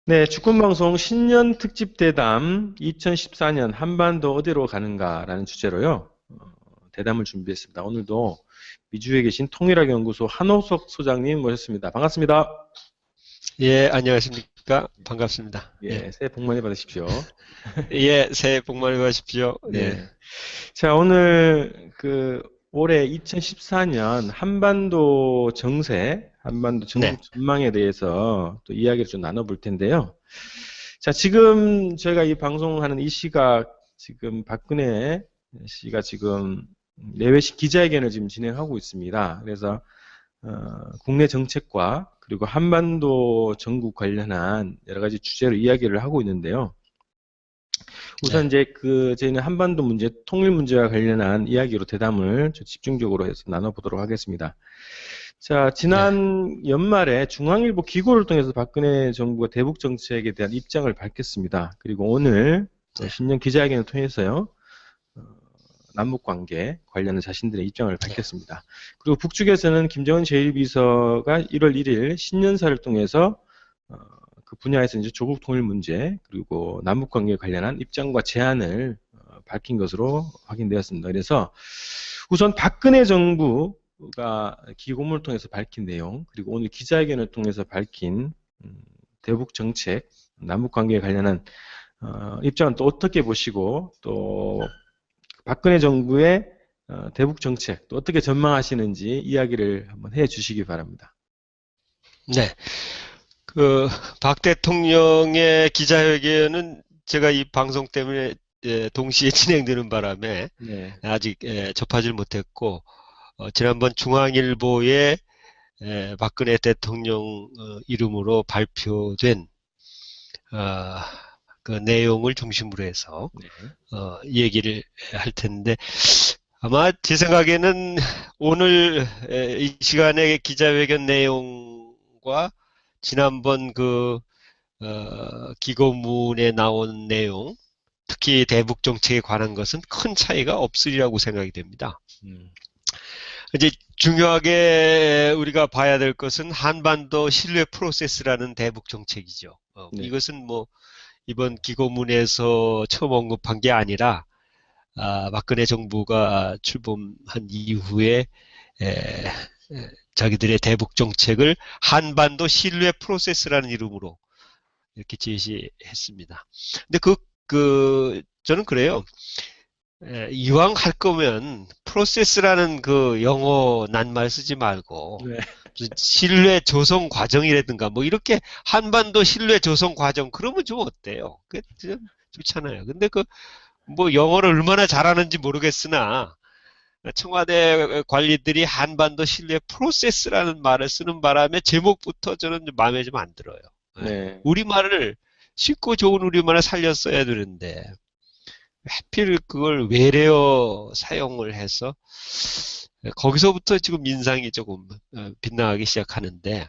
네, 주권방송 신년 특집 대담 2014년 한반도 어디로 가는가라는 주제로요. 대담을 준비했습니다. 오늘도 미주에 계신 통일학연구소 한호석 소장님 모셨습니다. 반갑습니다. 예, 안녕하십니까. 반갑습니다. 예. 예, 새해 복 많이 받으십시오. 예, 새해 복 많이 받으십시오. 예. 네. 자, 오늘 올해 2014년 한반도 정세, 한반도 네. 전국 전망에 대해서 또 이야기를 좀 나눠볼 텐데요. 자, 지금 저희가 이 방송하는 이 시각, 지금 박근혜 씨가 지금 내외식 기자회견을 지금 진행하고 있습니다. 그래서 국내 정책과 그리고 한반도 전국 관련한 여러 가지 주제로 이야기를 하고 있는데요. 우선 네. 이제 저희는 한반도 문제, 통일 문제와 관련한 이야기로 대담을 좀 집중적으로 해서 나눠보도록 하겠습니다. 자, 네. 지난 연말에 중앙일보 기고를 통해서 박근혜 정부가 대북 정책에 대한 입장을 밝혔습니다. 그리고 오늘 또 네. 신년 기자회견을 통해서요, 남북 관계 관련한 자신들의 입장을 네. 밝혔습니다. 그리고 북측에서는 김정은 제1비서가 1월 1일 신년사를 통해서 그 분야에서 이제 조국 통일 문제 그리고 남북 관계에 관련한 입장과 제안을 밝힌 것으로 확인되었습니다. 그래서 우선 박근혜 정부가 기고문을 통해서 밝힌 내용 그리고 오늘 기자회견을 통해서 밝힌 대북 정책, 남북 관계에 관련한 입장은 또 어떻게 보시고 또 박근혜 정부의 대북 정책 또 어떻게 전망하시는지 이야기를 한번 해 주시기 바랍니다. 네. 박 대통령의 기자회견은 제가 이 방송 때문에 동시에 진행되는 바람에 네. 아직 접하지 못했고, 지난번 중앙일보에 박근혜 대통령 이름으로 발표된 어, 그 내용을 중심으로 해서 네. 얘기를 할 텐데, 아마 제 생각에는 오늘 이 시간의 기자회견 내용과 지난번 기고문에 나온 내용, 특히 대북 정책에 관한 것은 큰 차이가 없으리라고 생각이 됩니다. 음. 이제 중요하게 우리가 봐야 될 것은 한반도 신뢰 프로세스라는 대북 정책이죠. 네. 이것은 뭐 이번 기고문에서 처음 언급한 게 아니라 박근혜 정부가 출범한 이후에 자기들의 대북 정책을 한반도 신뢰 프로세스라는 이름으로 이렇게 제시했습니다. 근데 저는 그래요. 이왕 할 거면 프로세스라는 그 영어 낱말 쓰지 말고 네. 무슨 신뢰 조성 과정이라든가 뭐 이렇게 한반도 신뢰 조성 과정 그러면 좀 어때요? 그 좋잖아요. 근데 뭐 영어를 얼마나 잘하는지 모르겠으나 청와대 관리들이 한반도 신뢰 프로세스라는 말을 쓰는 바람에 제목부터 저는 마음에 좀 안 들어요. 네. 우리말을 쉽고 좋은 우리말을 살렸어야 되는데 하필 그걸 외래어 사용을 해서 거기서부터 지금 인상이 조금 빗나가기 시작하는데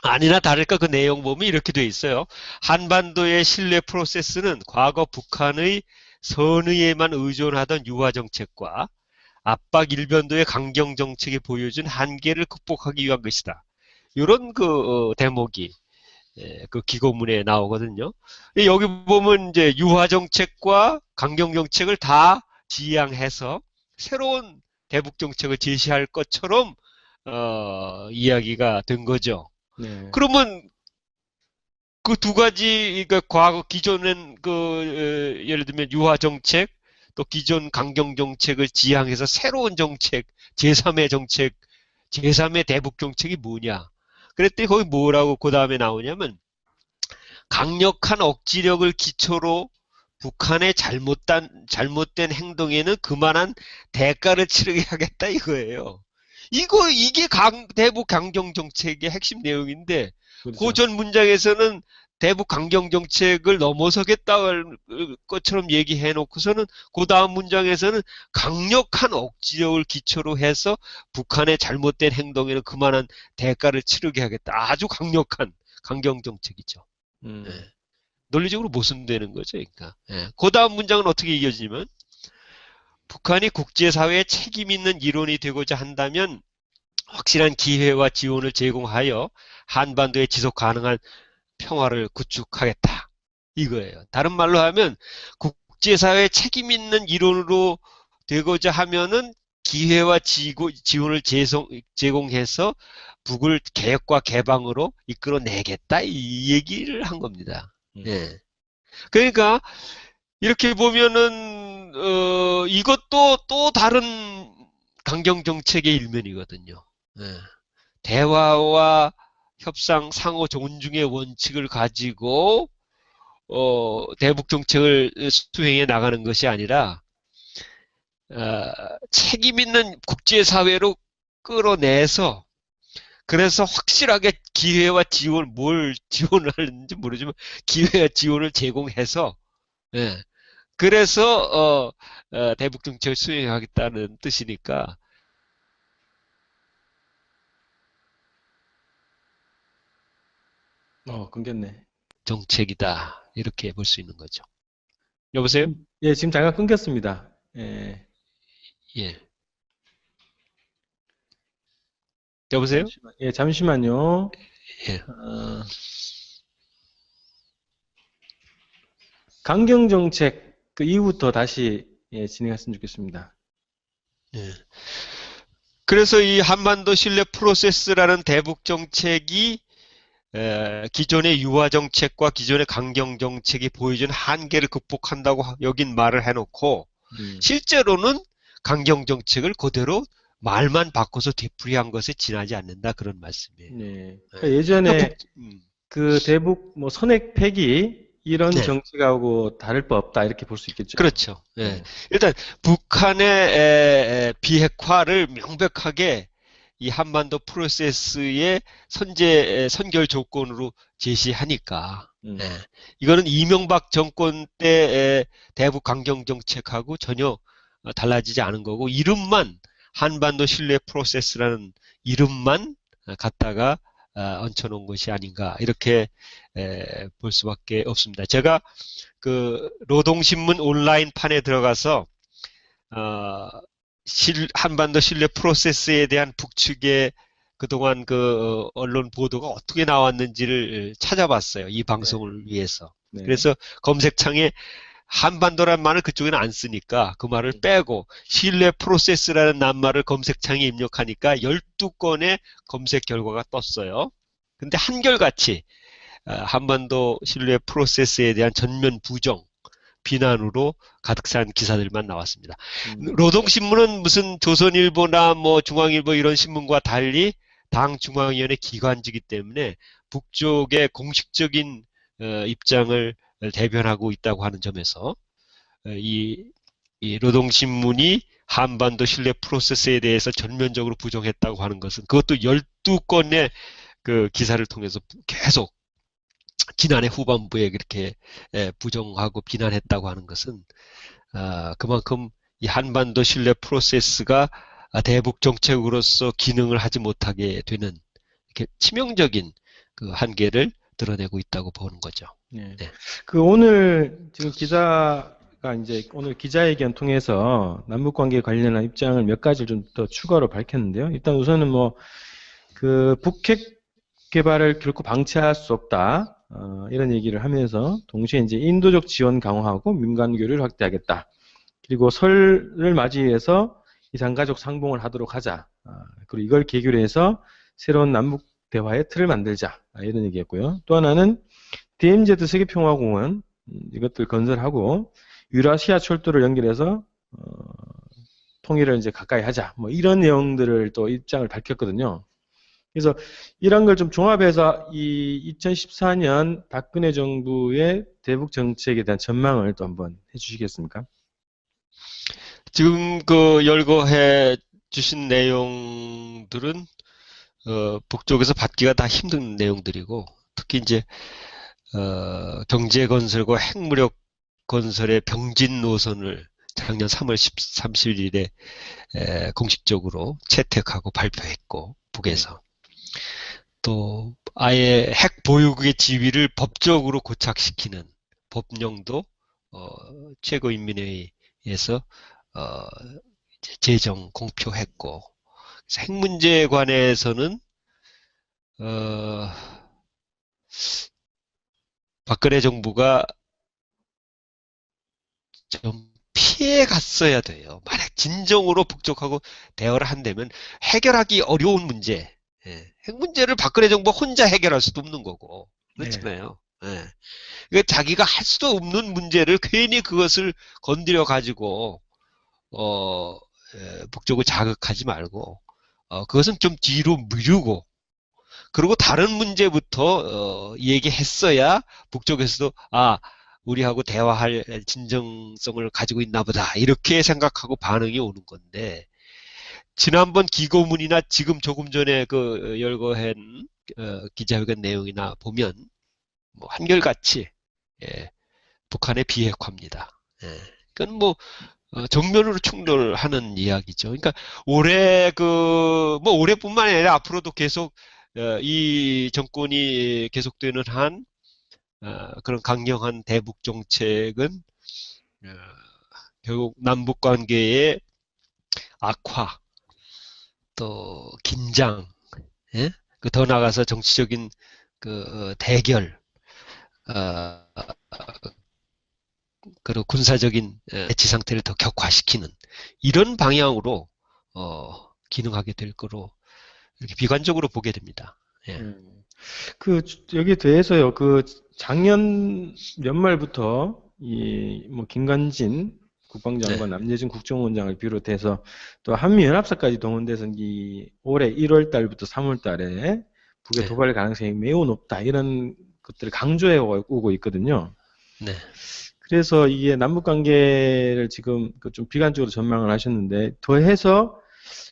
아니나 다를까 그 내용 보면 이렇게 돼 있어요. 한반도의 신뢰 프로세스는 과거 북한의 선의에만 의존하던 유화 정책과 압박 일변도의 강경 정책이 보여준 한계를 극복하기 위한 것이다. 이런 대목이 그 기고문에 나오거든요. 여기 보면 이제 유화 정책과 강경 정책을 다 지향해서 새로운 대북 정책을 제시할 것처럼 이야기가 된 거죠. 네. 그러면 그 두 가지, 그러니까 과거 기존엔 예를 들면 유화 정책, 또 기존 강경 정책을 지향해서 새로운 정책, 제3의 정책, 제3의 대북 정책이 뭐냐? 그랬더니 거기 뭐라고 그 다음에 나오냐면 강력한 억지력을 기초로 북한의 잘못된 행동에는 그만한 대가를 치르게 하겠다 이거예요. 이게 대북 강경 정책의 핵심 내용인데, 그렇죠. 그 전 문장에서는 대북 강경 정책을 넘어서겠다 것처럼 얘기해 놓고서는 그 다음 문장에서는 강력한 억지력을 기초로 해서 북한의 잘못된 행동에는 그만한 대가를 치르게 하겠다. 아주 강력한 강경 정책이죠. 예. 논리적으로 모순되는 거죠. 그러니까. 예. 그 다음 문장은 어떻게 이어지냐면 북한이 국제사회에 책임 있는 일원이 되고자 한다면 확실한 기회와 지원을 제공하여 한반도에 지속 가능한 평화를 구축하겠다. 이거예요. 다른 말로 하면 국제사회에 책임 있는 일원으로 되고자 하면은 기회와 지원을 제공해서 북을 개혁과 개방으로 이끌어내겠다. 이 얘기를 한 겁니다. 예. 그러니까 이렇게 보면은 이것도 또 다른 강경 정책의 일면이거든요. 예. 대화와 협상, 상호 존중의 원칙을 가지고 대북 정책을 수행해 나가는 것이 아니라 책임 있는 국제사회로 끌어내서 그래서 확실하게 기회와 뭘 지원을 하는지 모르지만 기회와 지원을 제공해서 예. 그래서 대북 정책을 수행하겠다는 뜻이니까 끊겼네. 정책이다 이렇게 볼 수 있는 거죠. 여보세요? 예, 지금 잠깐 끊겼습니다. 예, 예. 여보세요? 잠시만요. 예. 강경 정책 그 이후부터 다시 진행했으면 좋겠습니다. 예. 그래서 이 한반도 신뢰 프로세스라는 대북 정책이 기존의 유화 정책과 기존의 강경 정책이 보여준 한계를 극복한다고 여긴 말을 해놓고 실제로는 강경 정책을 그대로 말만 바꿔서 되풀이한 것에 지나지 않는다 그런 말씀이에요. 네. 그러니까 예전에 그 대북 뭐 선핵 폐기 이런 네. 정책하고 다를 바 없다 이렇게 볼 수 있겠죠. 그렇죠. 예. 일단 북한의 비핵화를 명백하게 이 한반도 프로세스의 선결 조건으로 제시하니까 예. 이거는 이명박 정권 때 대북 강경 정책하고 전혀 달라지지 않은 거고 이름만 한반도 신뢰 프로세스라는 이름만 갖다가 얹혀놓은 것이 아닌가 이렇게 볼 수밖에 없습니다. 제가 그 노동신문 온라인판에 들어가서 한반도 신뢰 프로세스에 대한 북측의 그동안 그 언론 보도가 어떻게 나왔는지를 찾아봤어요. 이 방송을 위해서. 네. 그래서 검색창에 한반도란 말을 그쪽에는 안 쓰니까 그 말을 빼고 신뢰 프로세스라는 낱말을 검색창에 입력하니까 12건의 검색 결과가 떴어요. 근데 한결같이 한반도 신뢰 프로세스에 대한 전면 부정, 비난으로 가득 찬 기사들만 나왔습니다. 노동신문은 무슨 조선일보나 뭐 중앙일보 이런 신문과 달리 당 중앙위원회 기관지기 때문에 북쪽의 공식적인 입장을 대변하고 있다고 하는 점에서 이 노동신문이 한반도 신뢰 프로세스에 대해서 전면적으로 부정했다고 하는 것은 그것도 12건의 그 기사를 통해서 계속 지난해 후반부에 그렇게 부정하고 비난했다고 하는 것은 그만큼 이 한반도 신뢰 프로세스가 대북 정책으로서 기능을 하지 못하게 되는 이렇게 치명적인 그 한계를 드러내고 있다고 보는 거죠. 네. 그 오늘 지금 기자가 이제 오늘 기자회견 통해서 남북 관계 관련한 입장을 몇 가지를 좀 더 추가로 밝혔는데요. 일단 우선은 뭐 그 북핵 개발을 결코 방치할 수 없다. 이런 얘기를 하면서 동시에 이제 인도적 지원 강화하고 민간 교류를 확대하겠다. 그리고 설을 맞이해서 이산가족 상봉을 하도록 하자. 그리고 이걸 계기로 해서 새로운 남북 대화의 틀을 만들자. 이런 얘기였고요. 또 하나는 DMZ 세계평화공원 이것들 건설하고 유라시아 철도를 연결해서 통일을 이제 가까이 하자. 뭐 이런 내용들을 또 입장을 밝혔거든요. 그래서 이런 걸 좀 종합해서 이 2014년 박근혜 정부의 대북 정책에 대한 전망을 또 한번 해주시겠습니까? 지금 그 열거해 주신 내용들은 북쪽에서 받기가 다 힘든 내용들이고 특히 이제 경제 건설과 핵무력 건설의 병진 노선을 작년 3월 30일에 공식적으로 채택하고 발표했고 북에서 또 아예 핵 보유국의 지위를 법적으로 고착시키는 법령도 최고인민회의에서 제정 공표했고 핵 문제에 관해서는 박근혜 정부가 좀 피해 갔어야 돼요. 만약 진정으로 북쪽하고 대화를 한다면 해결하기 어려운 문제, 예, 핵 문제를 박근혜 정부가 혼자 해결할 수도 없는 거고, 네. 그렇잖아요. 예. 그러니까 자기가 할 수도 없는 문제를 괜히 그것을 건드려 가지고 북쪽을 자극하지 말고 그것은 좀 뒤로 미루고 그리고 다른 문제부터 얘기했어야 북쪽에서도 우리하고 대화할 진정성을 가지고 있나 보다 이렇게 생각하고 반응이 오는 건데 지난번 기고문이나 지금 조금 전에 그 열거한 기자회견 내용이나 보면 뭐 한결같이 예, 북한의 비핵화입니다. 예. 그건 뭐 정면으로 충돌하는 이야기죠. 그러니까 뭐 올해뿐만 아니라 앞으로도 계속 이 정권이 계속되는 한 그런 강경한 대북 정책은 어, 결국 남북 관계의 악화, 또 긴장, 예? 더 나아가서 정치적인 대결, 어, 그리고 군사적인 대치 상태를 더 격화시키는 이런 방향으로 기능하게 될 거로 이렇게 비관적으로 보게 됩니다. 예. 여기에 대해서요, 작년 연말부터, 뭐, 김관진 네, 국방장관, 남재준 국정원장을 비롯해서 또 한미연합사까지 동원돼서 올해 1월 달부터 3월 달에 북의 네, 도발 가능성이 매우 높다, 이런 것들을 강조해 오고 있거든요. 네, 그래서 이게 남북 관계를 지금 좀 비관적으로 전망을 하셨는데, 더해서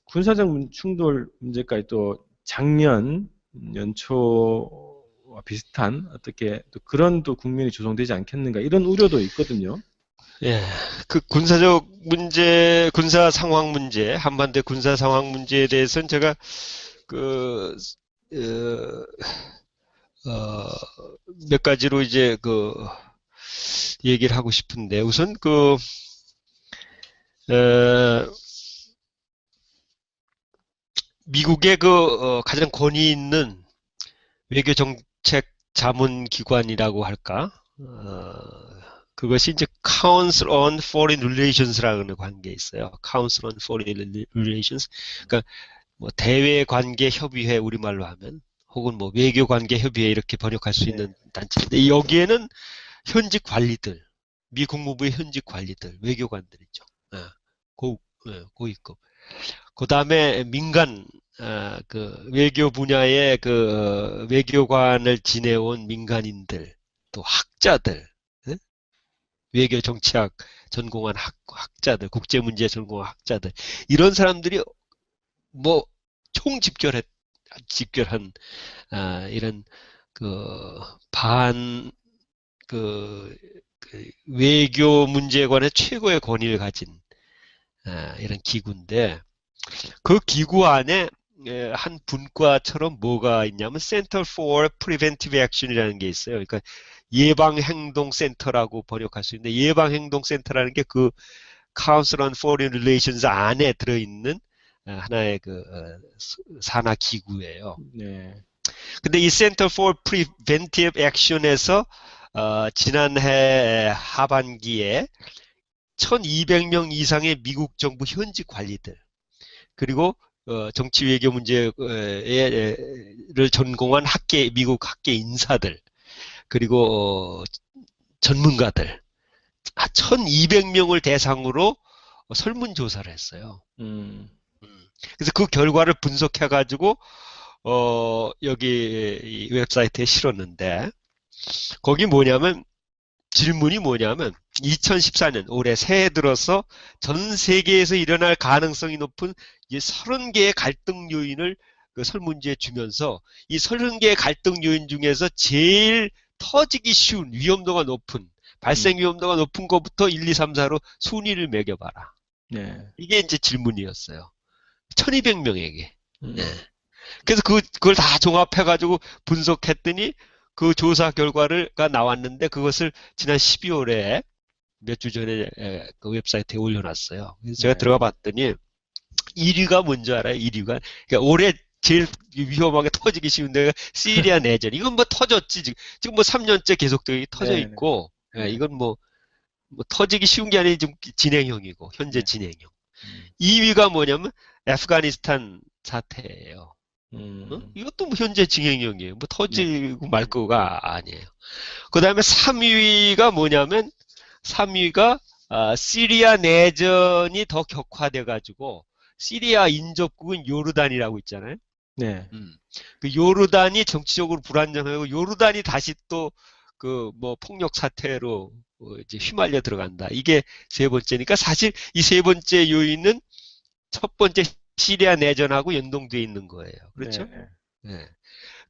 군사적 충돌 문제까지 또 작년 연초와 비슷한 어떻게 또 그런 또 국면이 조성되지 않겠는가 이런 우려도 있거든요. 예. 그 군사적 문제, 군사 상황 문제, 한반도 군사 상황 문제에 대해서는 제가 그, 몇 가지로 이제 얘기를 하고 싶은데, 우선 어, 미국의 가장 권위 있는 외교 정책 자문 기관이라고 할까? 그것이 이제 Council on Foreign Relations라는 관계에 있어요. Council on Foreign Relations. 그러니까 뭐 대외 관계 협의회 우리말로 하면 혹은 뭐 외교 관계 협의회 이렇게 번역할 수 네. 있는 단체인데 여기에는 현직 관리들, 미 국무부의 현직 관리들, 외교관들 있죠. 고위급. 그 다음에 민간 외교 분야의 외교관을 지내온 민간인들, 또 학자들, 예? 외교 정치학 전공한 학자들, 국제문제 전공한 학자들, 이런 사람들이 뭐 집결한 이런 반 외교 문제에 관해 최고의 권위를 가진 이런 기구인데 그 기구 안에 한 분과처럼 뭐가 있냐면 Center for Preventive Action이라는 게 있어요. 그러니까 예방행동센터라고 번역할 수 있는데 예방행동센터라는 게 그 Council on Foreign Relations 안에 들어있는 하나의 산하 기구예요. 네. 근데 이 Center for Preventive Action에서 지난해 하반기에 1200명 이상의 미국 정부 현직 관리들 그리고 정치 외교 문제를 전공한 미국 학계 인사들 그리고 전문가들 1200명을 대상으로 설문조사를 했어요. 그래서 그 결과를 분석해가지고 여기 이 웹사이트에 실었는데 거기 질문이 뭐냐면 2014년 올해 새해 들어서 전 세계에서 일어날 가능성이 높은 이 30개의 갈등 요인을 설문지에 주면서 이 30개의 갈등 요인 중에서 제일 터지기 쉬운 발생 위험도가 높은 것부터 1, 2, 3, 4로 순위를 매겨봐라. 네. 이게 이제 질문이었어요. 1200명에게. 음. 네. 그래서 그걸 다 종합해가지고 분석했더니 그 조사 결과가 나왔는데 그것을 지난 12월에 몇 주 전에 그 웹사이트에 올려놨어요. 그래서 제가 네. 들어가 봤더니 1위가 뭔지 알아요? 1위가 그러니까 올해 제일 위험하게 터지기 쉬운 데가 시리아 내전. 이건 뭐 터졌지. 지금 뭐 3년째 계속되게 터져 네, 네. 있고, 네. 이건 뭐 터지기 쉬운 게 아니라 지금 진행형이고, 현재 네. 진행형. 음. 2위가 뭐냐면 애프가니스탄 사태예요. 음. 이것도 뭐 현재 진행형이에요. 뭐 네. 터지고 말 거가 아니에요. 그 다음에 3위가 뭐냐면 3위가 시리아 내전이 더 격화돼가지고 시리아 인접국은 요르단이라고 있잖아요. 네. 그 요르단이 정치적으로 불안정하고 요르단이 다시 또 그 뭐 폭력 사태로 이제 휘말려 들어간다. 이게 세 번째니까 사실 이 세 번째 요인은 첫 번째 시리아 내전하고 연동돼 있는 거예요. 그렇죠? 네. 네.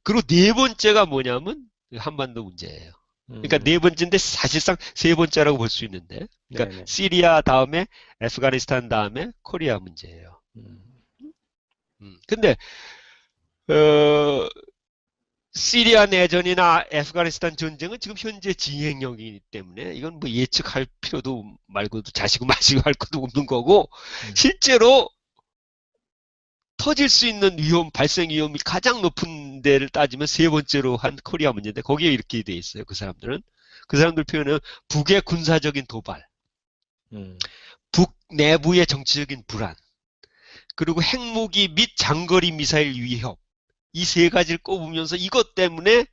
그리고 네 번째가 뭐냐면 한반도 문제예요. 그러니까 네 번째인데 사실상 세 번째라고 볼 수 있는데, 네, 그러니까 네. 시리아 다음에 애프가니스탄 다음에 코리아 문제예요. 음. 근데 어, 시리아 내전이나 애프가니스탄 전쟁은 지금 현재 진행형이기 때문에 이건 뭐 예측할 필요도 말고도 자시고 마시고 할 것도 없는 거고 실제로 터질 수 있는 위험, 발생 위험이 가장 높은 데를 따지면 세 번째로 한 코리아 문제인데 거기에 이렇게 돼 있어요. 그 사람들은. 그 사람들 표현은 북의 군사적인 도발, 음. 북 내부의 정치적인 불안, 그리고 핵무기 및 장거리 미사일 위협. 이 세 가지를 꼽으면서 이것 때문에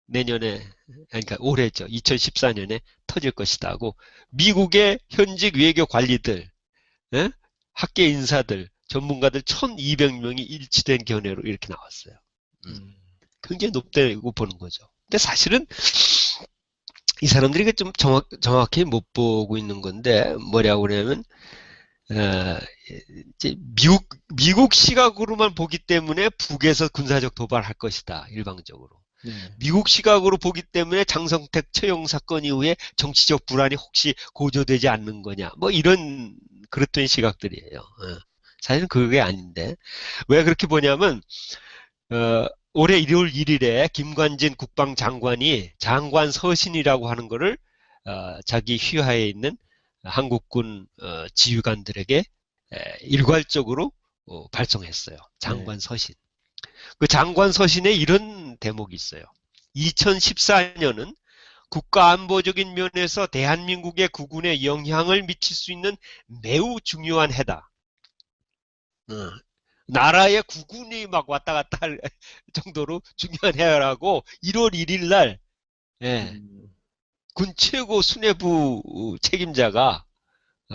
내년에, 그러니까 올해죠. 2014년에 터질 것이다 하고 미국의 현직 외교 관리들, 예? 학계 인사들, 전문가들 1200명이 일치된 견해로 이렇게 나왔어요. 굉장히 높다고 보는 거죠. 근데 사실은 이 사람들이 좀 정확히 못 보고 있는 건데 뭐라고 그러냐면 이제 미국 시각으로만 보기 때문에 북에서 군사적 도발할 것이다. 일방적으로. 네. 미국 시각으로 보기 때문에 장성택 처형 사건 이후에 정치적 불안이 혹시 고조되지 않는 거냐. 뭐 이런 그랬던 시각들이에요. 사실은 그게 아닌데 왜 그렇게 보냐면 올해 1월 1일에 김관진 국방장관이 장관 서신이라고 하는 거를 자기 휘하에 있는 한국군 지휘관들에게 일괄적으로 발송했어요. 장관 서신. 그 장관 서신에 이런 대목이 있어요. 2014년은 국가안보적인 면에서 대한민국의 국군에 영향을 미칠 수 있는 매우 중요한 해다. 나라의 국군이 막 왔다 갔다 할 정도로 중요한 해라고 1월 1일 날 군 최고 수뇌부 책임자가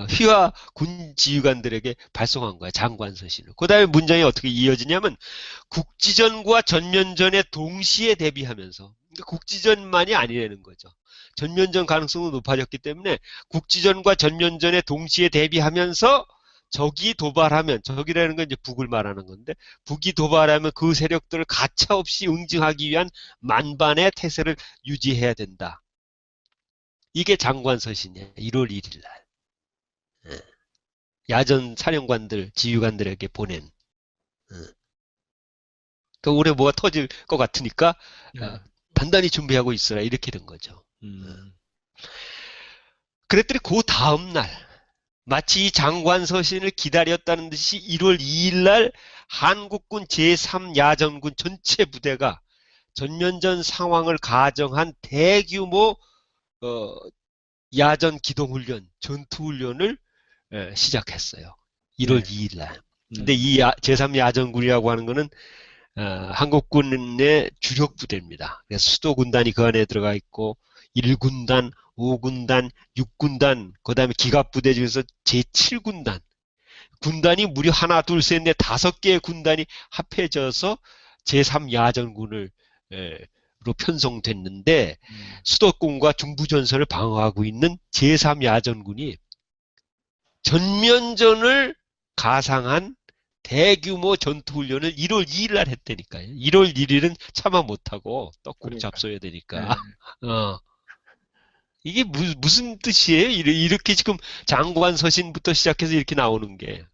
휘하 군 지휘관들에게 발송한 거야. 장관 서신을. 그 다음에 문장이 어떻게 이어지냐면 국지전과 전면전에 동시에 대비하면서 그러니까 국지전만이 아니라는 거죠. 전면전 가능성도 높아졌기 때문에 국지전과 전면전에 동시에 대비하면서 적이 도발하면 적이라는 건 이제 북을 말하는 건데 북이 도발하면 그 세력들을 가차없이 응징하기 위한 만반의 태세를 유지해야 된다. 이게 장관 서신이에요. 1월 1일 날. 야전 사령관들, 지휘관들에게 보낸. 그 올해 뭐가 터질 것 같으니까 단단히 준비하고 있어라 이렇게 된 거죠. 그랬더니 그 다음 날 마치 이 장관 서신을 기다렸다는 듯이 1월 2일 날 한국군 제3야전군 전체 부대가 전면전 상황을 가정한 대규모 야전 기동훈련, 전투훈련을 시작했어요. 1월 2일 날. 근데 이 제3야전군이라고 하는 거는 한국군의 주력 부대입니다. 그래서 수도군단이 그 안에 들어가 있고 1군단, 5군단, 6군단, 그 다음에 기갑부대 중에서 제7군단. 군단이 무려 하나, 둘, 셋, 넷, 5개의 군단이 합해져서 제3야전군을 로 편성됐는데 수도권과 중부전선을 방어하고 있는 제3야전군이 전면전을 가상한 대규모 전투훈련을 1월 2일 날 했다니까요. 1월 1일은 차마 못하고 떡국 잡숴야 되니까. 이게 무슨 뜻이에요? 이렇게 지금 장관 서신부터 시작해서 이렇게 나오는 게.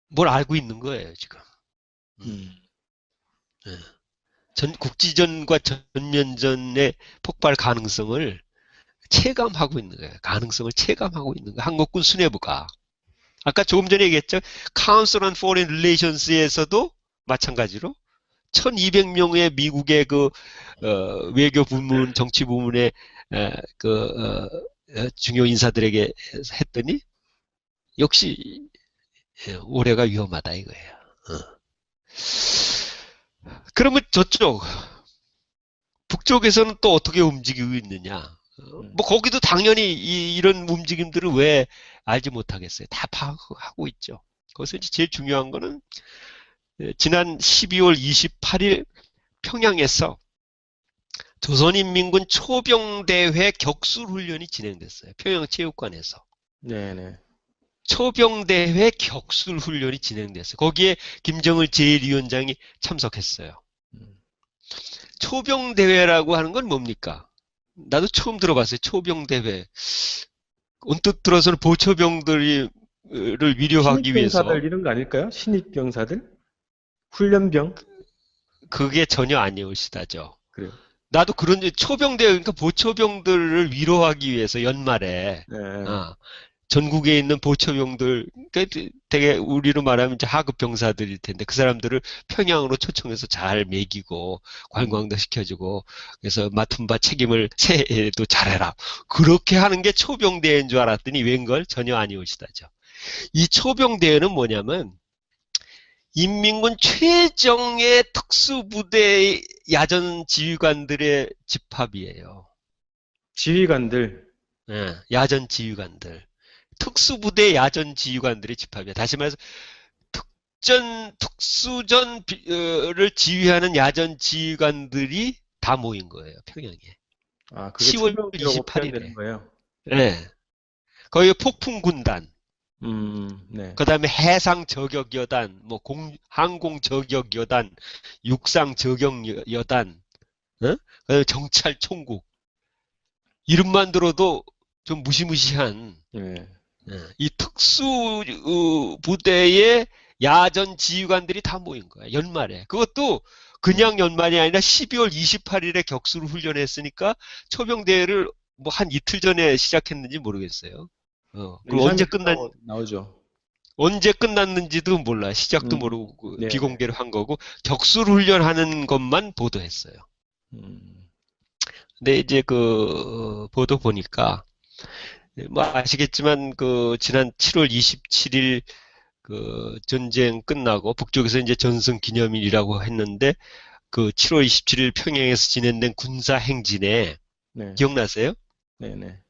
뭘 알고 있는 거예요, 지금. 국지전과 전면전의 폭발 가능성을 체감하고 있는 거예요. 가능성을 체감하고 있는 거예요. 한국군 수뇌부가. 아까 조금 전에 얘기했죠. Council on Foreign Relations에서도 마찬가지로 1200명의 미국의 외교 부문, 정치 부문의 중요 인사들에게 했더니 역시 올해가 위험하다 이거예요. 그러면 저쪽 북쪽에서는 또 어떻게 움직이고 있느냐? 뭐 거기도 당연히 이런 움직임들을 왜 알지 못하겠어요? 다 파악하고 있죠. 거기서 이제 제일 중요한 거는 지난 12월 28일 평양에서 조선인민군 초병대회 격술훈련이 진행됐어요. 평양체육관에서. 네네. 초병대회 격술훈련이 진행됐어요. 거기에 김정일 제1위원장이 참석했어요. 초병대회라고 하는 건 뭡니까? 나도 처음 들어봤어요. 초병대회. 언뜻 들어서는 보초병들을 위로하기 위해서. 신입병사들 이런 거 아닐까요? 신입병사들? 훈련병? 그게 전혀 아니올시다죠. 그래요. 나도 그런 초병대회, 그러니까 보초병들을 위로하기 위해서 연말에 네. 전국에 있는 보초병들, 그러니까 되게 우리로 말하면 이제 하급 병사들일 텐데 그 사람들을 평양으로 초청해서 잘 먹이고 관광도 시켜주고 그래서 맡은 바 책임을 새해에도 잘해라. 그렇게 하는 게 초병대회인 줄 알았더니 웬걸 전혀 아니올시다죠. 이 초병대회는 뭐냐면 인민군 최정예 특수부대 야전 지휘관들의 집합이에요. 지휘관들. 예, 야전 지휘관들. 특수부대 야전 지휘관들의 집합이에요. 다시 말해서 특수전을 지휘하는 야전 지휘관들이 다 모인 거예요. 평양에. 아, 그게 10월 초병이라고 표현되는 28일에. 거예요. 네. 거기 폭풍군단, 네. 그 다음에 해상저격여단, 뭐 항공저격여단, 육상저격여단, 그다음에 정찰총국. 이름만 들어도 좀 무시무시한 네. 이 특수부대의 야전 지휘관들이 다 모인 거야. 연말에. 그것도 그냥 연말이 아니라 12월 28일에 격수를 훈련했으니까 초병대회를 뭐 한 이틀 전에 시작했는지 모르겠어요. 그리고 나오죠. 언제 끝났는지도 몰라. 시작도 모르고 네. 비공개로 한 거고 격수를 훈련하는 것만 보도했어요. 근데 이제 보도 보니까 뭐 아시겠지만 지난 7월 27일 전쟁 끝나고 북쪽에서 이제 전승 기념일이라고 했는데 7월 27일 평양에서 진행된 군사 행진에 네. 기억나세요? 네네.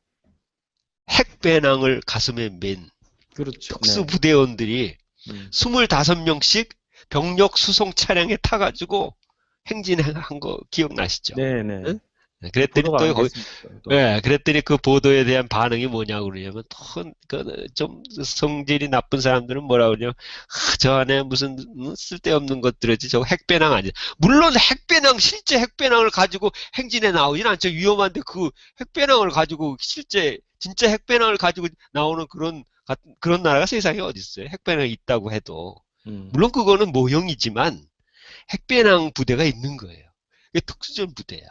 핵배낭을 가슴에 맨 그렇죠. 특수부대원들이 25명씩 병력 수송 차량에 타가지고 행진한 거 기억나시죠? 네네. 응? 그랬더니 그랬더니 그 보도에 대한 반응이 뭐냐고 그러냐면 좀 성질이 나쁜 사람들은 뭐라 그러냐면 저 안에 무슨 쓸데없는 것들이지 저거 핵배낭 아니야. 물론 실제 핵배낭을 가지고 행진에 나오진 않죠. 위험한데 그 핵배낭을 가지고 진짜 핵배낭을 가지고 나오는 그런 나라가 세상에 어디 있어요. 핵배낭이 있다고 해도 물론 그거는 모형이지만 핵배낭 부대가 있는 거예요. 이게 특수전 부대야.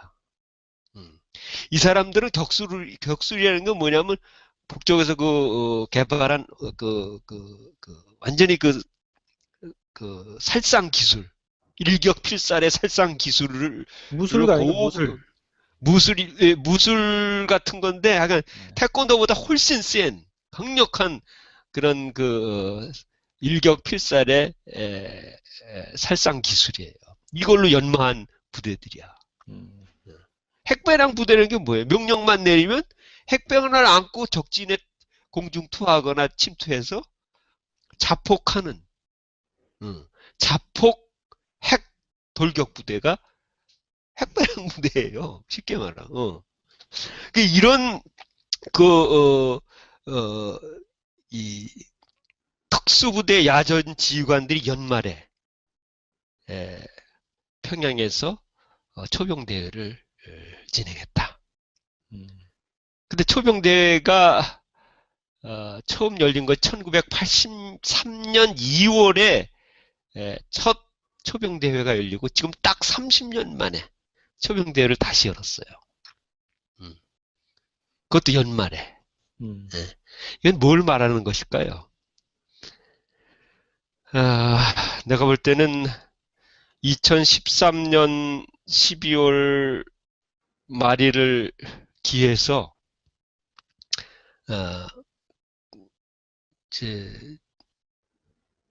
이 사람들은 격술이라는 건 뭐냐면 북쪽에서 개발한 완전히 살상 기술, 일격필살의 살상 기술을 무술가 아니고 무술 같은 건데 약간 태권도보다 훨씬 센 강력한 그런 일격필살의 살상 기술이에요. 이걸로 연마한 부대들이야. 핵배낭 부대라는 게 뭐예요? 명령만 내리면 핵배낭을 안고 적진에 공중 투하하거나 침투해서 자폭하는 자폭 핵 돌격 부대가 핵배낭 부대예요. 쉽게 말하면. 이런 이 특수부대 야전 지휘관들이 연말에 평양에서 초병대회를 진행했다. 근데 초병대회가 처음 열린 건 1983년 2월에 첫 초병대회가 열리고 지금 딱 30년 만에 초병대회를 다시 열었어요. 그것도 연말에. 이건 뭘 말하는 것일까요? 내가 볼 때는 2013년 12월 말일을 기해서 어, 이제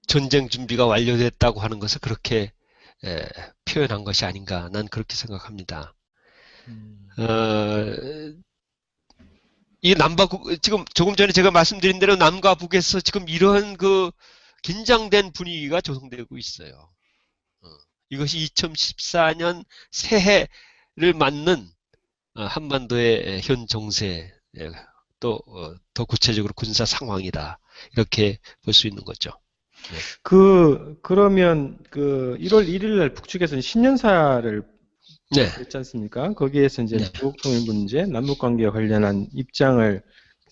전쟁 준비가 완료됐다고 하는 것을 그렇게 에, 표현한 것이 아닌가 난 그렇게 생각합니다. 음, 어, 이 지금 조금 전에 제가 말씀드린 대로 남과 북에서 지금 이런 그 긴장된 분위기가 조성되고 있어요. 어, 이것이 2014년 새해를 맞는 한반도의 현 정세, 더 구체적으로 군사 상황이다. 이렇게 볼 수 있는 거죠. 네. 그러면 그 1월 1일 날 북측에서는 신년사를 네. 했지 않습니까? 거기에서 이제 네. 조국 통일 문제, 남북 관계와 관련한 입장을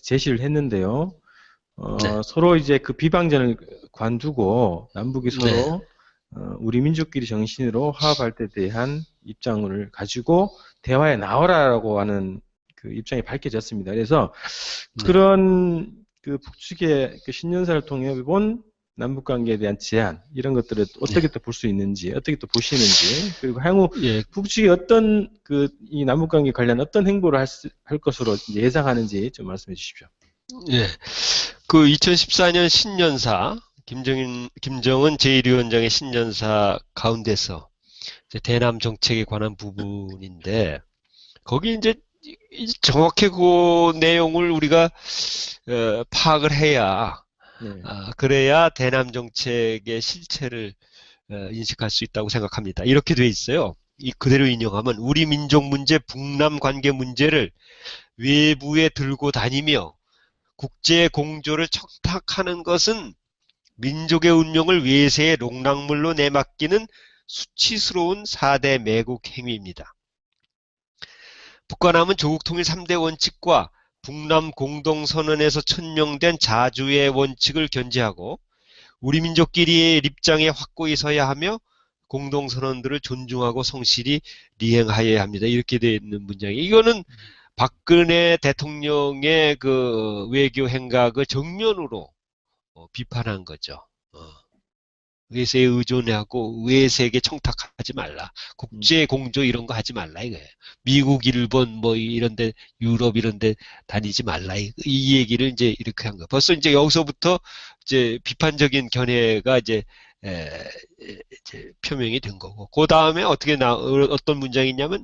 제시를 했는데요. 네. 서로 이제 그 비방전을 관두고 남북이 네. 서로 우리 민족끼리 정신으로 화합할 때 대한 입장을 가지고 대화에 나오라라고 하는 그 입장이 밝혀졌습니다. 그래서 네. 그런 그 북측의 그 신년사를 통해 본 남북 관계에 대한 제안 이런 것들을 어떻게 또 볼 수 있는지, 어떻게 또 보시는지, 그리고 향후 예. 북측이 어떤 그 이 남북 관계 관련 어떤 행보를 할 것으로 예상하는지 좀 말씀해 주십시오. 예. 그 2014년 신년사, 김정은 제1위원장의 신년사 가운데서 이제 대남 정책에 관한 부분인데, 거기 이제 정확히 그 내용을 우리가 파악을 해야, 네. 그래야 대남 정책의 실체를 인식할 수 있다고 생각합니다. 이렇게 돼 있어요. 이 그대로 인용하면 우리 민족 문제, 북남 관계 문제를 외부에 들고 다니며 국제 공조를 청탁하는 것은 민족의 운명을 외세의 농락물로 내맡기는 수치스러운 4대 매국 행위입니다. 북과 남은 조국 통일 3대 원칙과 북남 공동선언에서 천명된 자주의 원칙을 견지하고 우리 민족끼리의 입장에 확고히 서야 하며 공동선언들을 존중하고 성실히 리행하여야 합니다. 이렇게 되어 있는 문장이 이거는 박근혜 대통령의 그 외교 행각을 정면으로 비판한 거죠. 외세에 의존하고 외세에게 청탁하지 말라. 국제 공조 이런 거 하지 말라 이거예요. 미국, 일본 뭐 이런데 유럽 이런데 다니지 말라 이 얘기를 이제 이렇게 한 거. 벌써 이제 여기서부터 이제 비판적인 견해가 이제 표명이 된 거고. 그 다음에 어떤 문장이 있냐면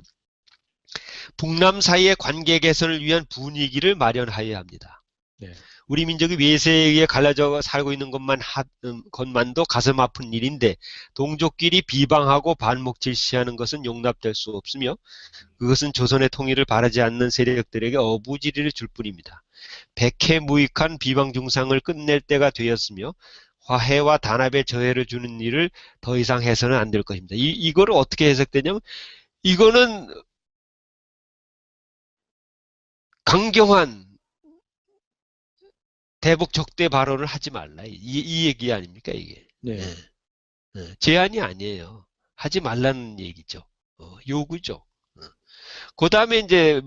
북남 사이의 관계 개선을 위한 분위기를 마련하여야 합니다. 네. 우리 민족이 외세에 의해 갈라져 살고 있는 것만도 가슴 아픈 일인데 동족끼리 비방하고 반목질시하는 것은 용납될 수 없으며 그것은 조선의 통일을 바라지 않는 세력들에게 어부지리를 줄 뿐입니다. 백해무익한 비방 중상을 끝낼 때가 되었으며 화해와 단합의 저해를 주는 일을 더 이상 해서는 안 될 것입니다. 이거를 어떻게 해석되냐면 이거는 강경한 대북 적대 발언을 하지 말라. 이 얘기 아닙니까, 이게? 네. 제안이 아니에요. 하지 말라는 얘기죠. 요구죠. 그 다음에 이제,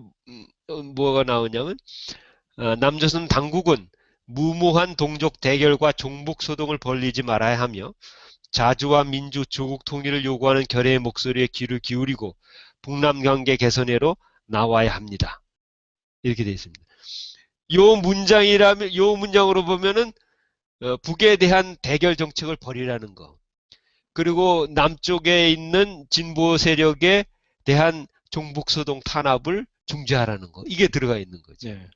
뭐가 나오냐면, 남조선 당국은 무모한 동족 대결과 종북소동을 벌이지 말아야 하며, 자주와 민주, 조국 통일을 요구하는 결의의 목소리에 귀를 기울이고, 북남 관계 개선회로 나와야 합니다. 이렇게 되어 있습니다. 요 문장으로 보면은 북에 대한 대결 정책을 벌이라는 거. 그리고 남쪽에 있는 진보 세력에 대한 종북소동 탄압을 중지하라는 거. 이게 들어가 있는 거죠. 네.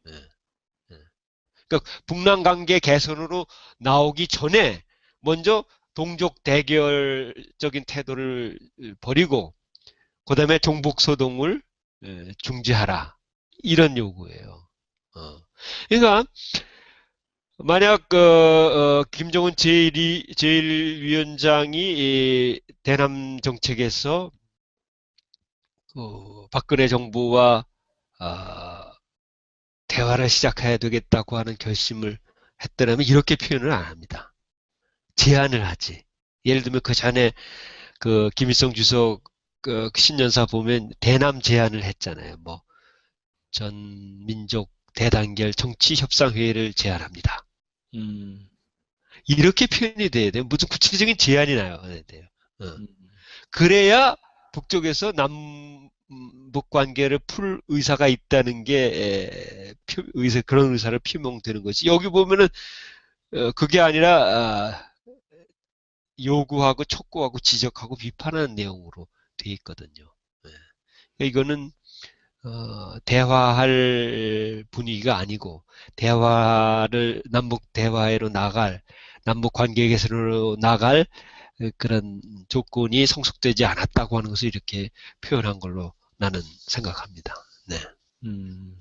그러니까 북남 관계 개선으로 나오기 전에 먼저 동족 대결적인 태도를 버리고 그다음에 종북소동을 중지하라. 이런 요구예요. 그러니까 만약 김정은 제1위원장이 대남 정책에서 박근혜 정부와 대화를 시작해야 되겠다고 하는 결심을 했더라면 이렇게 표현을 안 합니다. 제안을 하지. 예를 들면 그 전에 그 김일성 주석 그 신년사 보면 대남 제안을 했잖아요. 뭐 전 민족 대단결 정치협상회의를 제안합니다. 이렇게 표현이 돼야 돼요. 무슨 구체적인 제한이 나요. 돼요. 어. 음, 그래야 북쪽에서 남북 관계를 풀 의사가 있다는 게 그런 의사를 표명되는 거지. 여기 보면은 그게 아니라 요구하고 촉구하고 지적하고 비판하는 내용으로 돼 있거든요. 예. 이거는 대화할 분위기가 아니고 남북 대화로 나갈 남북 관계 개선으로 나갈 그런 조건이 성숙되지 않았다고 하는 것을 이렇게 표현한 걸로 나는 생각합니다. 네. 음.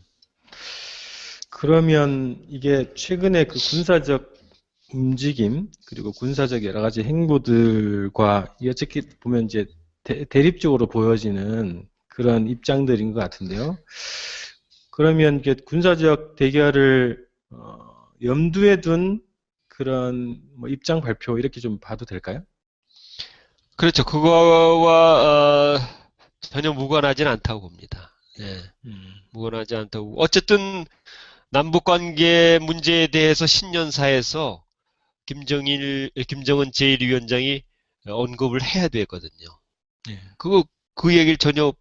그러면 이게 최근에 그 군사적 움직임, 그리고 군사적 여러 가지 행보들과 이 어떻게 보면 이제 대립적으로 보여지는 그런 입장들인 것 같은데요. 그러면 이게 군사적 대결을 염두에 둔 그런 뭐 입장 발표 이렇게 좀 봐도 될까요? 그렇죠. 그거와 전혀 무관하진 않다고 봅니다. 예, 음, 무관하지 않다고. 어쨌든 남북 관계 문제에 대해서 신년사에서 김정은 제1위원장이 언급을 해야 되거든요. 예. 그 얘기를 전혀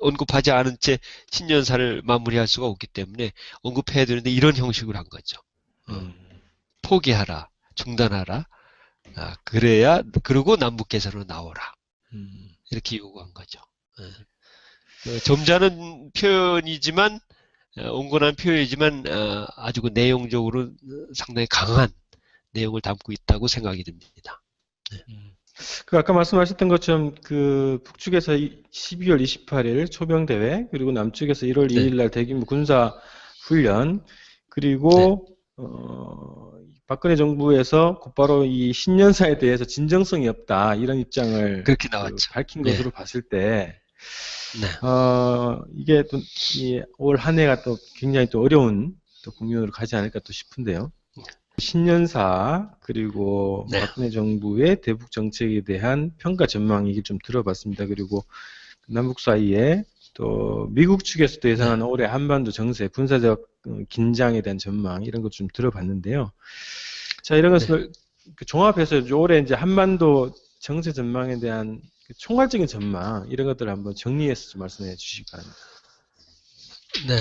언급하지 않은 채 신년사를 마무리할 수가 없기 때문에 언급해야 되는데 이런 형식으로 한 거죠. 어, 음, 포기하라, 중단하라. 그리고 남북 개선으로 나오라. 음, 이렇게 요구한 거죠. 점잖은 표현이지만, 온건한 표현이지만, 아주 그 내용적으로 상당히 강한 내용을 담고 있다고 생각이 듭니다. 네. 그 아까 말씀하셨던 것처럼 그 북측에서 12월 28일 초병 대회, 그리고 남측에서 1월 네. 2일 날 대규모 군사 훈련, 네. 그리고 박근혜 정부에서 곧바로 이 신년사에 대해서 진정성이 없다 이런 입장을 그렇게 나왔죠. 밝힌 네. 것으로 봤을 때 네. 이게 또 올 한 해가 또 굉장히 또 어려운 또 국면으로 가지 않을까 또 싶은데요. 신년사 그리고 네. 박근혜 정부의 대북 정책에 대한 평가 전망 얘기 좀 들어봤습니다. 그리고 남북 사이에 또 미국 측에서도 예상하는 네. 올해 한반도 정세, 군사적 긴장에 대한 전망 이런 것 좀 들어봤는데요. 자, 이런 네. 것을 종합해서 올해 이제 한반도 정세 전망에 대한 총괄적인 전망 이런 것들을 한번 정리해서 좀 말씀해 주시기 바랍니다. 네.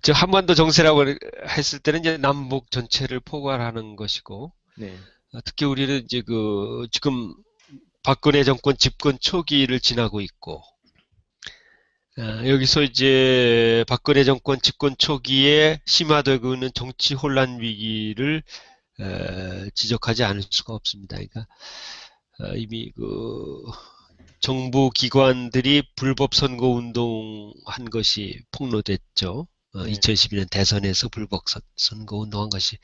저 한반도 정세라고 했을 때는 이제 남북 전체를 포괄하는 것이고, 네. 특히 우리는 이제 지금 박근혜 정권 집권 초기를 지나고 있고, 여기서 이제 박근혜 정권 집권 초기에 심화되고 있는 정치 혼란 위기를 지적하지 않을 수가 없습니다. 그러니까 이미 정부 기관들이 불법 선거 운동한 것이 폭로됐죠. 네. 2012년 대선에서 불법 선거 운동한 것이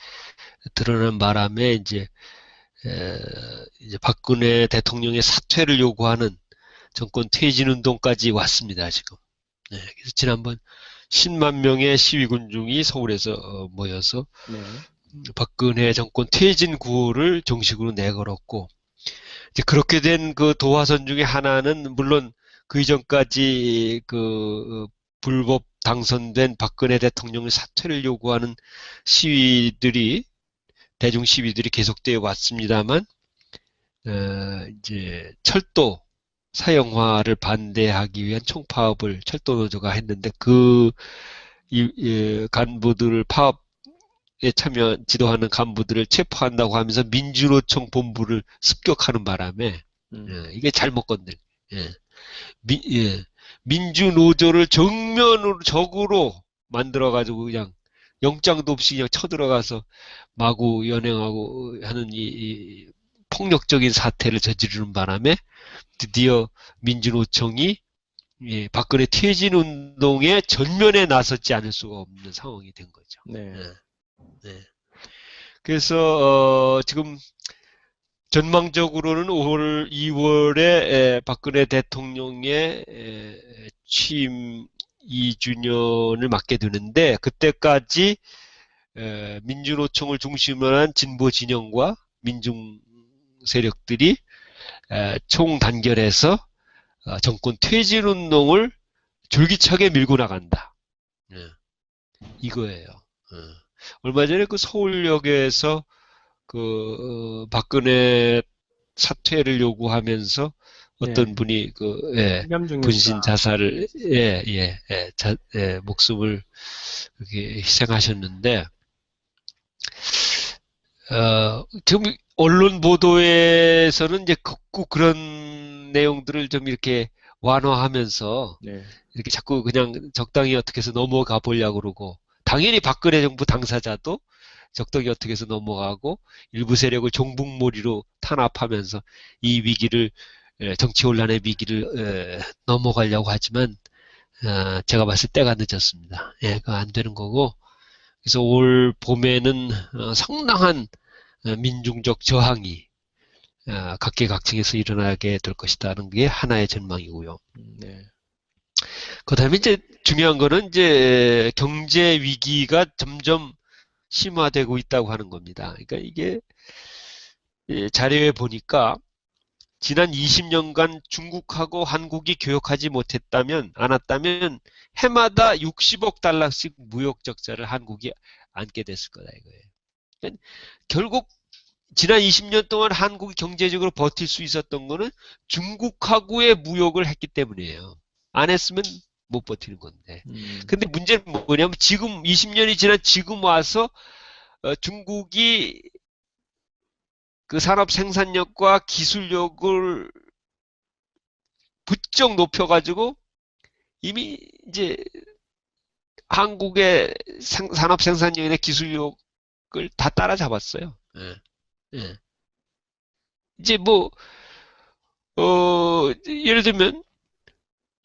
드러난 바람에 이제 박근혜 대통령의 사퇴를 요구하는 정권 퇴진 운동까지 왔습니다, 지금. 네, 그래서 지난번 10만 명의 시위군중이 서울에서 모여서 네. 박근혜 정권 퇴진 구호를 정식으로 내걸었고, 이제 그렇게 된 그 도화선 중에 하나는 물론 그 이전까지 불법 당선된 박근혜 대통령의 사퇴를 요구하는 대중 시위들이 계속되어 왔습니다만, 이제 철도 사형화를 반대하기 위한 총파업을 철도노조가 했는데 간부들을 파업에 지도하는 간부들을 체포한다고 하면서 민주노총 본부를 습격하는 바람에 이게 잘못 건들. 예. 민주노조를 정면으로 적으로 만들어가지고 그냥 영장도 없이 그냥 쳐들어가서 마구 연행하고 하는 이 폭력적인 사태를 저지르는 바람에 드디어 민주노총이 박근혜 퇴진 운동에 전면에 나섰지 않을 수가 없는 상황이 된 거죠. 네. 네. 그래서 지금 전망적으로는 올 2월에 박근혜 대통령의 취임 2주년을 맞게 되는데 그때까지 민주노총을 중심으로 한 진보 진영과 민중 세력들이 총단결해서 정권 퇴진 운동을 줄기차게 밀고 나간다. 이거예요. 어. 얼마 전에 그 서울역에서 박근혜 사퇴를 요구하면서 네. 어떤 분이 예, 분신 김남중 자살을, 목숨을 그렇게 희생하셨는데, 지금 언론 보도에서는 이제 극구 그런 내용들을 좀 이렇게 완화하면서 네. 이렇게 자꾸 그냥 적당히 어떻게 해서 넘어가 보려고 그러고, 당연히 박근혜 정부 당사자도 적당히 어떻게 해서 넘어가고, 일부 세력을 종북몰이로 탄압하면서 이 위기를, 정치 혼란의 위기를 넘어가려고 하지만, 제가 봤을 때 때가 늦었습니다. 예, 그거 안 되는 거고, 그래서 올 봄에는 상당한 민중적 저항이 각계각층에서 일어나게 될 것이다는 게 하나의 전망이고요. 네. 그다음에 이제 중요한 거는 이제 경제 위기가 점점 심화되고 있다고 하는 겁니다. 그러니까 이게 자료에 보니까 지난 20년간 중국하고 한국이 교역하지 않았다면 해마다 60억 달러씩 무역 적자를 한국이 안게 됐을 거다 이거예요. 그러니까 결국 지난 20년 동안 한국이 경제적으로 버틸 수 있었던 거는 중국하고의 무역을 했기 때문이에요. 안 했으면 못 버티는 건데. 근데 문제는 뭐냐면 지금 20년이 지난 지금 와서 중국이 그 산업 생산력과 기술력을 부쩍 높여가지고 이미 이제 한국의 산업 생산력이나 기술력을 다 따라잡았어요. 예, 예. 이제 뭐, 예를 들면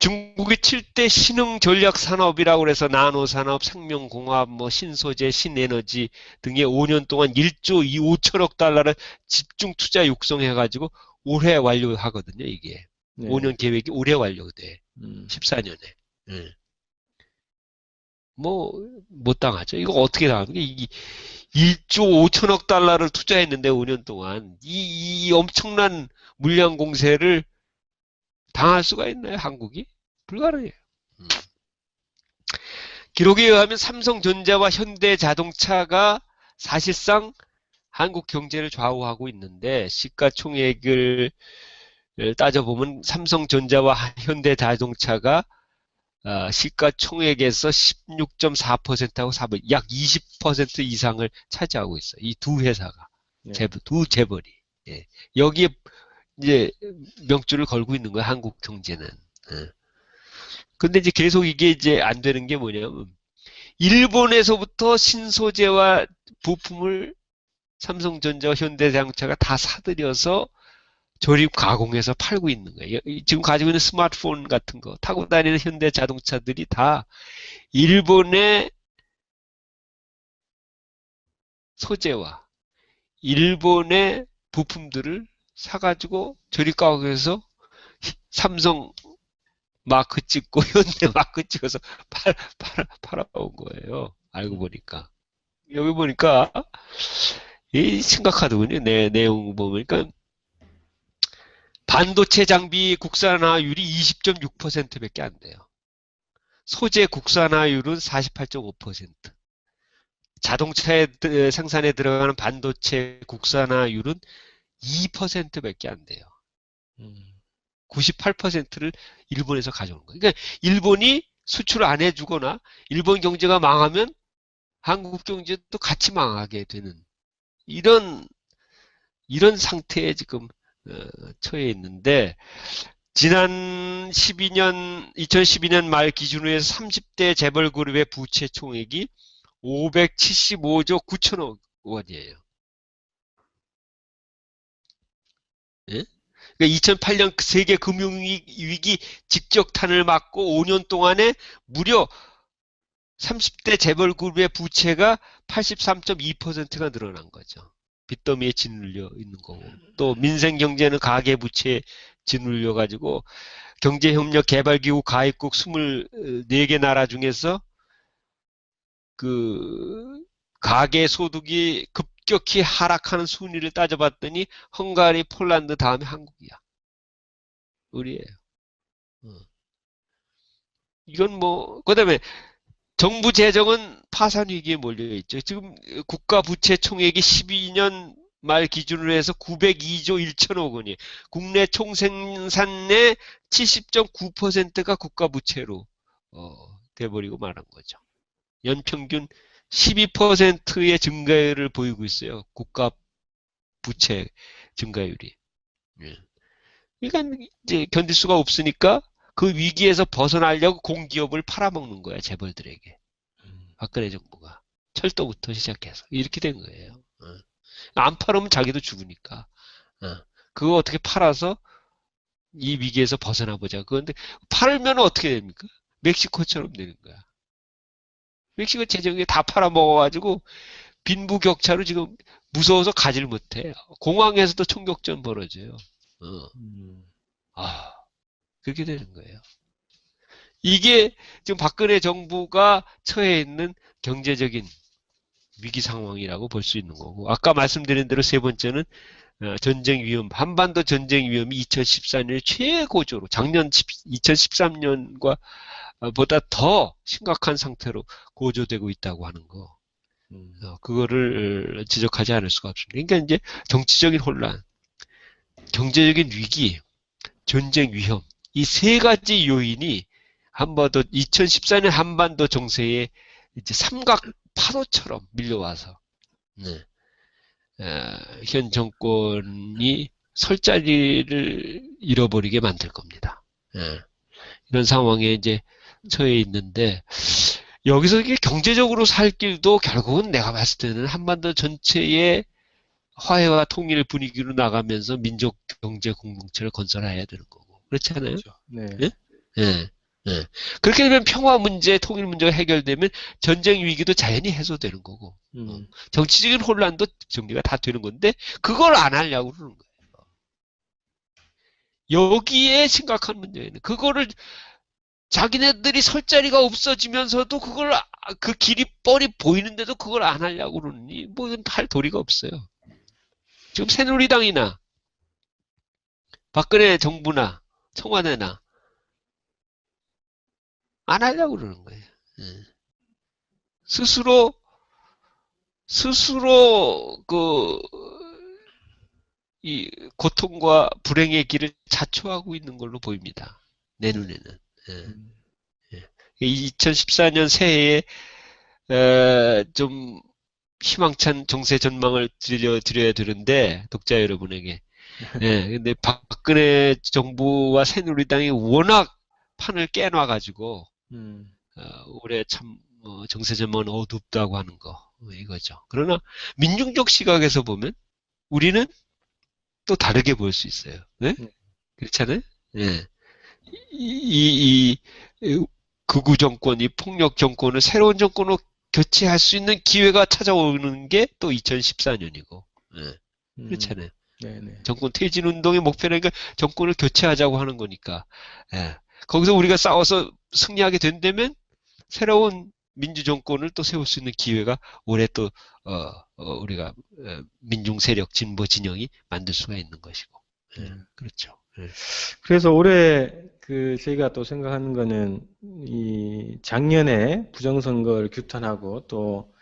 중국의 7대 신흥 전략 산업이라고 그래서 나노 산업, 생명공학, 뭐 신소재, 신에너지 등의 5년 동안 1조 5천억 달러를 집중 투자 육성해가지고 올해 완료하거든요, 이게. 네. 5년 계획이 올해 완료돼. 음. 14년에. 뭐, 못 당하죠. 이거 어떻게 당하는 게, 1조 5천억 달러를 투자했는데 5년 동안 이 엄청난 물량 공세를 당할 수가 있나요, 한국이? 불가능해요. 음. 기록에 의하면 삼성전자와 현대자동차가 사실상 한국 경제를 좌우하고 있는데 시가총액을 따져보면 삼성전자와 현대자동차가 시가총액에서 16.4%하고 약 20% 이상을 차지하고 있어요. 이 두 회사가, 네. 두 재벌이. 예. 여기에 이제 명줄을 걸고 있는 거야, 한국 경제는. 예. 근데 이제 계속 이게 이제 안 되는 게 뭐냐면, 일본에서부터 신소재와 부품을 삼성전자와 현대자동차가 다 사들여서 조립 가공해서 팔고 있는 거예요. 지금 가지고 있는 스마트폰 같은 거 타고 다니는 현대자동차들이 다 일본의 소재와 일본의 부품들을 사가지고 조립 가공해서 삼성 마크 찍고 현대 마크 찍어서 팔아온 거예요. 알고 보니까. 여기 보니까 심각하더군요. 내용 보니까 반도체 장비 국산화율이 20.6%밖에 안 돼요. 소재 국산화율은 48.5%. 자동차에 생산에 들어가는 반도체 국산화율은 2%밖에 안 돼요. 98%를 일본에서 가져오는 거예요. 그러니까 일본이 수출을 안 해주거나 일본 경제가 망하면 한국 경제도 같이 망하게 되는 이런 상태에 지금 처해 있는데 지난 2012년 말 기준으로 해서 30대 재벌 그룹의 부채 총액이 575조 9천억 원이에요. 예? 그러니까 2008년 세계 금융위기 직격탄을 맞고 5년 동안에 무려 30대 재벌 그룹의 부채가 83.2%가 늘어난 거죠. 빚더미에 짓눌려 있는 거고. 또 민생경제는 가계부채에 짓눌려 가지고 경제협력개발기구 가입국 24개 나라 중에서 그 가계소득이 급격히 하락하는 순위를 따져봤더니 헝가리, 폴란드 다음에 한국이야. 우리예요. 이건 뭐 그다음에 정부 재정은 파산 위기에 몰려 있죠. 지금 국가 부채 총액이 12년 말 기준으로 해서 902조 1천억 원이 국내 총생산의 70.9%가 국가 부채로 돼버리고 말한 거죠. 연평균 12%의 증가율을 보이고 있어요. 국가 부채 증가율이. 예. 그러니까 이제 견딜 수가 없으니까 그 위기에서 벗어나려고 공기업을 팔아먹는 거야, 재벌들에게. 박근혜 정부가. 철도부터 시작해서. 이렇게 된 거예요. 안 팔으면 자기도 죽으니까. 그거 어떻게 팔아서 이 위기에서 벗어나 보자. 그런데 팔면 어떻게 됩니까? 멕시코처럼 되는 거야. 멕시코 재정이 다 팔아먹어가지고 빈부격차로 지금 무서워서 가지를 못해. 공항에서도 총격전 벌어져요. 그렇게 되는 거예요. 이게 지금 박근혜 정부가 처해 있는 경제적인 위기 상황이라고 볼 수 있는 거고, 아까 말씀드린 대로 세 번째는 전쟁 위험, 한반도 전쟁 위험이 2014년에 최고조로, 작년 2013년과 보다 더 심각한 상태로 고조되고 있다고 하는 거. 그거를 지적하지 않을 수가 없습니다. 그러니까 이제 정치적인 혼란, 경제적인 위기, 전쟁 위험, 이 세 가지 요인이 한반도 2014년 한반도 정세에 이제 삼각 파도처럼 밀려와서 현 정권이 설 자리를 잃어버리게 만들 겁니다. 이런 상황에 이제 처해 있는데 여기서 이게 경제적으로 살 길도 결국은 내가 봤을 때는 한반도 전체의 화해와 통일 분위기로 나가면서 민족 경제 공동체를 건설해야 되는 거고. 그렇지 않아요? 그렇죠. 네. 예? 예. 예. 그렇게 되면 평화 문제, 통일 문제가 해결되면 전쟁 위기도 자연히 해소되는 거고. 정치적인 혼란도 정리가 다 되는 건데 그걸 안 하려고 그러는 거예요. 여기에 심각한 문제는 그거를 자기네들이 설 자리가 없어지면서도 그걸 그 길이 뻔히 보이는데도 그걸 안 하려고 그러니 뭐 이건 할 도리가 없어요. 지금 새누리당이나 박근혜 정부나 청와대나 안 하려고 그러는 거예요. 스스로 이 고통과 불행의 길을 자초하고 있는 걸로 보입니다. 내 눈에는. 2014년 새해에 좀 희망찬 정세 전망을 드려야 되는데 독자 여러분에게. 근데 박근혜 정부와 새누리당이 워낙 판을 깨놔가지고 올해 참 정세 전망은 어둡다고 하는 거 이거죠. 그러나 민중적 시각에서 보면 우리는 또 다르게 볼 수 있어요. 네? 그렇잖아요? 이 극우 정권이 폭력 정권을 새로운 정권으로 교체할 수 있는 기회가 찾아오는 게 또 2014년이고. 그렇잖아요. 정권 퇴진 운동의 목표라니까 정권을 교체하자고 하는 거니까. 거기서 우리가 싸워서 승리하게 된다면 새로운 민주정권을 또 세울 수 있는 기회가 올해 또 우리가 민중 세력 진보 진영이 만들 수가 있는 것이고. 그렇죠. 그래서 올해 저희가 또 생각하는 거는 이 작년에 부정선거를 규탄하고 또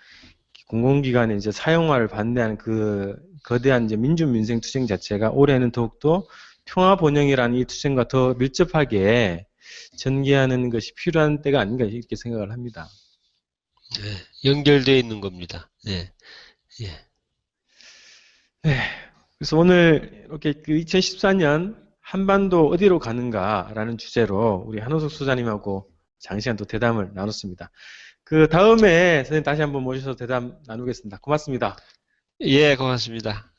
공공기관의 이제 사용화를 반대하는 그 거대한 이제 민주민생 투쟁 자체가 올해는 더욱더 평화번영이라는 이 투쟁과 더 밀접하게 전개하는 것이 필요한 때가 아닌가 이렇게 생각을 합니다. 연결되어 있는 겁니다. 그래서 오늘 이렇게 2014년 한반도 어디로 가는가라는 주제로 우리 한호석 소장님하고 장시간 또 대담을 나눴습니다. 그 다음에 선생님 다시 한번 모셔서 대담 나누겠습니다. 고맙습니다. 예, 고맙습니다.